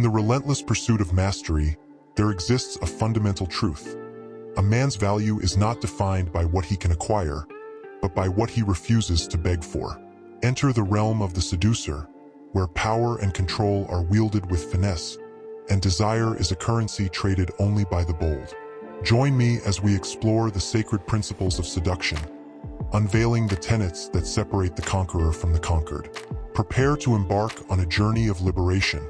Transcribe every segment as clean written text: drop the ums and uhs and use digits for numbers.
the relentless pursuit of mastery, there exists a fundamental truth. A man's value is not defined by what he can acquire, but by what he refuses to beg for. Enter the realm of the seducer, where power and control are wielded with finesse, and desire is a currency traded only by the bold. Join me as we explore the sacred principles of seduction, unveiling the tenets that separate the conqueror from the conquered. Prepare to embark on a journey of liberation,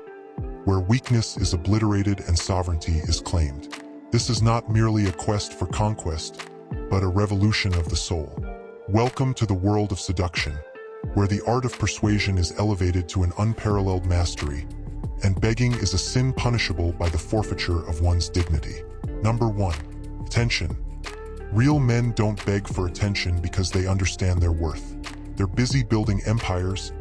where weakness is obliterated and sovereignty is claimed. This is not merely a quest for conquest, but a revolution of the soul. Welcome to the world of seduction, where the art of persuasion is elevated to an unparalleled mastery, and begging is a sin punishable by the forfeiture of one's dignity. Number 1. Attention. Real men don't beg for attention because they understand their worth. They're busy building empires,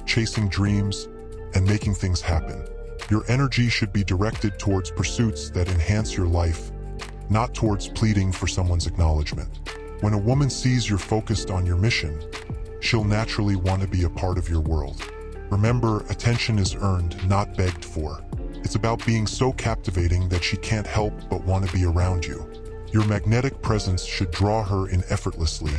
chasing dreams, and making things happen. Your energy should be directed towards pursuits that enhance your life, not towards pleading for someone's acknowledgement. When a woman sees you're focused on your mission, she'll naturally want to be a part of your world. Remember, attention is earned, not begged for. It's about being so captivating that she can't help but want to be around you. Your magnetic presence should draw her in effortlessly,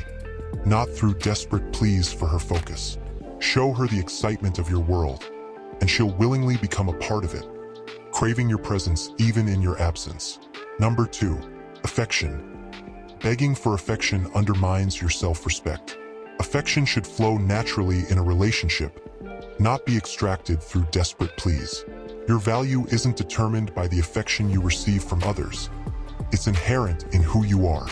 not through desperate pleas for her focus. Show her the excitement of your world, and she'll willingly become a part of it, craving your presence even in your absence. Number 2. Affection. Begging for affection undermines your self-respect. Affection should flow naturally in a relationship, not be extracted through desperate pleas. Your value isn't determined by the affection you receive from others. It's inherent in who you are.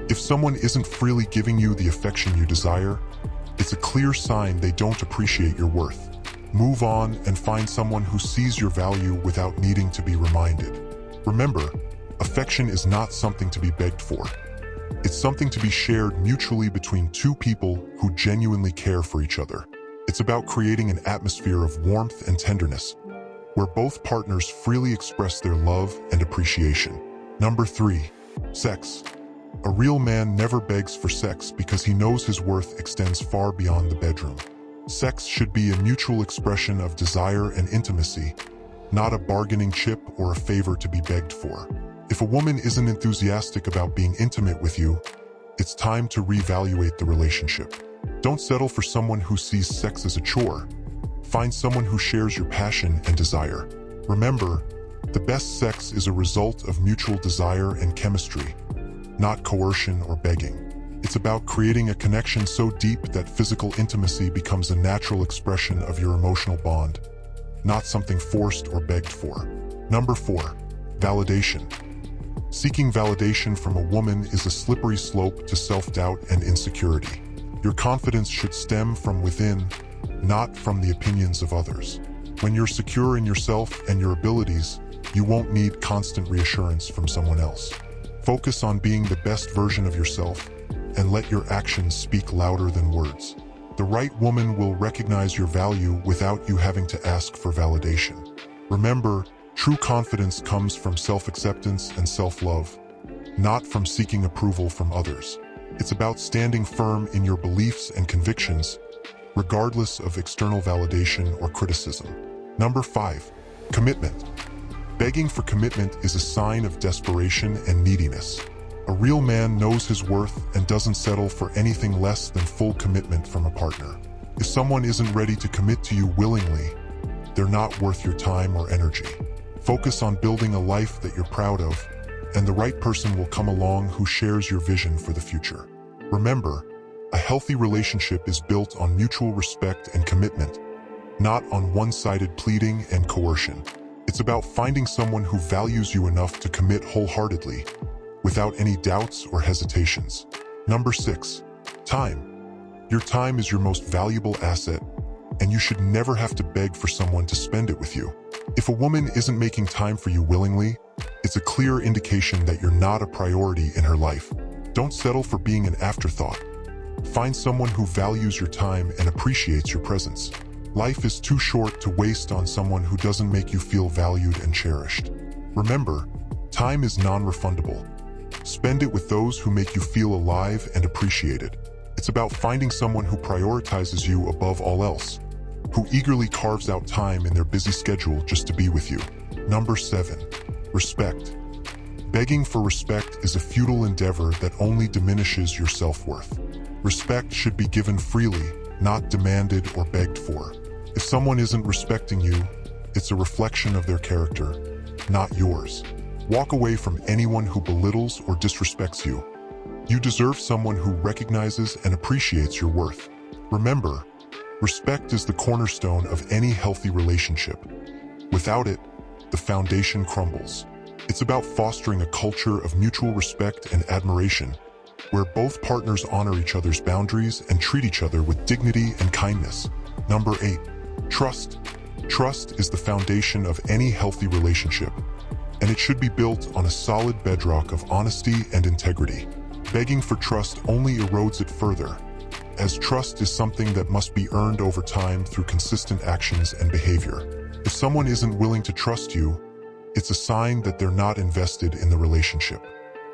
If someone isn't freely giving you the affection you desire, it's a clear sign they don't appreciate your worth. Move on and find someone who sees your value without needing to be reminded. Remember, affection is not something to be begged for. It's something to be shared mutually between two people who genuinely care for each other. It's about creating an atmosphere of warmth and tenderness, where both partners freely express their love and appreciation. Number 3. Sex. A real man never begs for sex because he knows his worth extends far beyond the bedroom. Sex should be a mutual expression of desire and intimacy, not a bargaining chip or a favor to be begged for. If a woman isn't enthusiastic about being intimate with you, it's time to reevaluate the relationship. Don't settle for someone who sees sex as a chore. Find someone who shares your passion and desire. Remember, the best sex is a result of mutual desire and chemistry, not coercion or begging. It's about creating a connection so deep that physical intimacy becomes a natural expression of your emotional bond, not something forced or begged for. Number 4. Validation. Seeking validation from a woman is a slippery slope to self-doubt and insecurity. Your confidence should stem from within, not from the opinions of others. When you're secure in yourself and your abilities, you won't need constant reassurance from someone else. Focus on being the best version of yourself, and let your actions speak louder than words. The right woman will recognize your value without you having to ask for validation. Remember, true confidence comes from self-acceptance and self-love, not from seeking approval from others. It's about standing firm in your beliefs and convictions, regardless of external validation or criticism. Number 5. Commitment. Begging for commitment is a sign of desperation and neediness. A real man knows his worth and doesn't settle for anything less than full commitment from a partner. If someone isn't ready to commit to you willingly, they're not worth your time or energy. Focus on building a life that you're proud of, and the right person will come along who shares your vision for the future. Remember, a healthy relationship is built on mutual respect and commitment, not on one-sided pleading and coercion. It's about finding someone who values you enough to commit wholeheartedly, without any doubts or hesitations. Number 6. Time. Your time is your most valuable asset, and you should never have to beg for someone to spend it with you. If a woman isn't making time for you willingly, it's a clear indication that you're not a priority in her life. Don't settle for being an afterthought. Find someone who values your time and appreciates your presence. Life is too short to waste on someone who doesn't make you feel valued and cherished. Remember, time is non-refundable. Spend it with those who make you feel alive and appreciated. It's about finding someone who prioritizes you above all else, who eagerly carves out time in their busy schedule just to be with you. Number 7. Respect. Begging for respect is a futile endeavor that only diminishes your self-worth. Respect should be given freely, not demanded or begged for. If someone isn't respecting you, it's a reflection of their character, not yours. Walk away from anyone who belittles or disrespects you. You deserve someone who recognizes and appreciates your worth. Remember, respect is the cornerstone of any healthy relationship. Without it, the foundation crumbles. It's about fostering a culture of mutual respect and admiration, where both partners honor each other's boundaries and treat each other with dignity and kindness. Number 8. Trust. Trust is the foundation of any healthy relationship, and it should be built on a solid bedrock of honesty and integrity. Begging for trust only erodes it further, as trust is something that must be earned over time through consistent actions and behavior. If someone isn't willing to trust you, it's a sign that they're not invested in the relationship.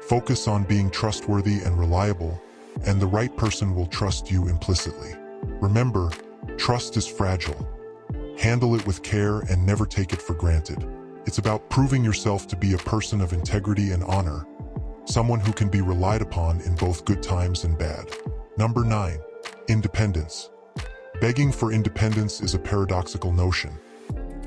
Focus on being trustworthy and reliable, and the right person will trust you implicitly. Remember, trust is fragile. Handle it with care and never take it for granted. It's about proving yourself to be a person of integrity and honor, someone who can be relied upon in both good times and bad. Number 9. Independence. Begging for independence is a paradoxical notion.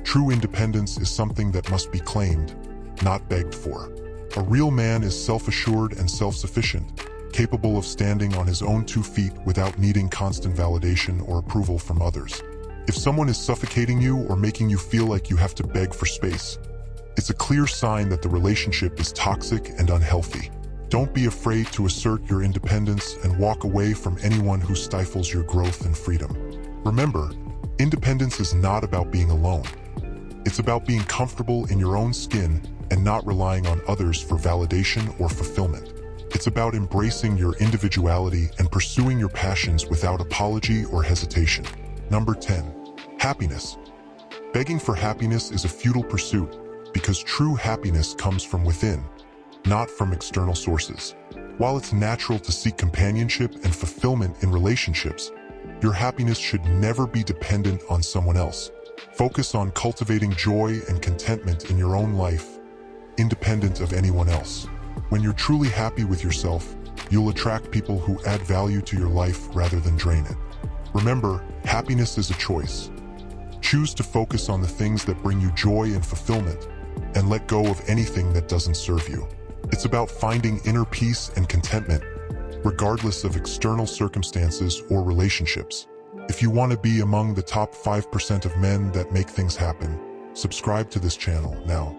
True independence is something that must be claimed, not begged for. A real man is self-assured and self-sufficient, capable of standing on his own 2 feet without needing constant validation or approval from others. If someone is suffocating you or making you feel like you have to beg for space, it's a clear sign that the relationship is toxic and unhealthy. Don't be afraid to assert your independence and walk away from anyone who stifles your growth and freedom. Remember, independence is not about being alone. It's about being comfortable in your own skin and not relying on others for validation or fulfillment. It's about embracing your individuality and pursuing your passions without apology or hesitation. Number 10. Happiness. Begging for happiness is a futile pursuit because true happiness comes from within, not from external sources. While it's natural to seek companionship and fulfillment in relationships, your happiness should never be dependent on someone else. Focus on cultivating joy and contentment in your own life, independent of anyone else. When you're truly happy with yourself, you'll attract people who add value to your life rather than drain it. Remember, happiness is a choice. Choose to focus on the things that bring you joy and fulfillment, and let go of anything that doesn't serve you. It's about finding inner peace and contentment, regardless of external circumstances or relationships. If you want to be among the top 5% of men that make things happen, subscribe to this channel now.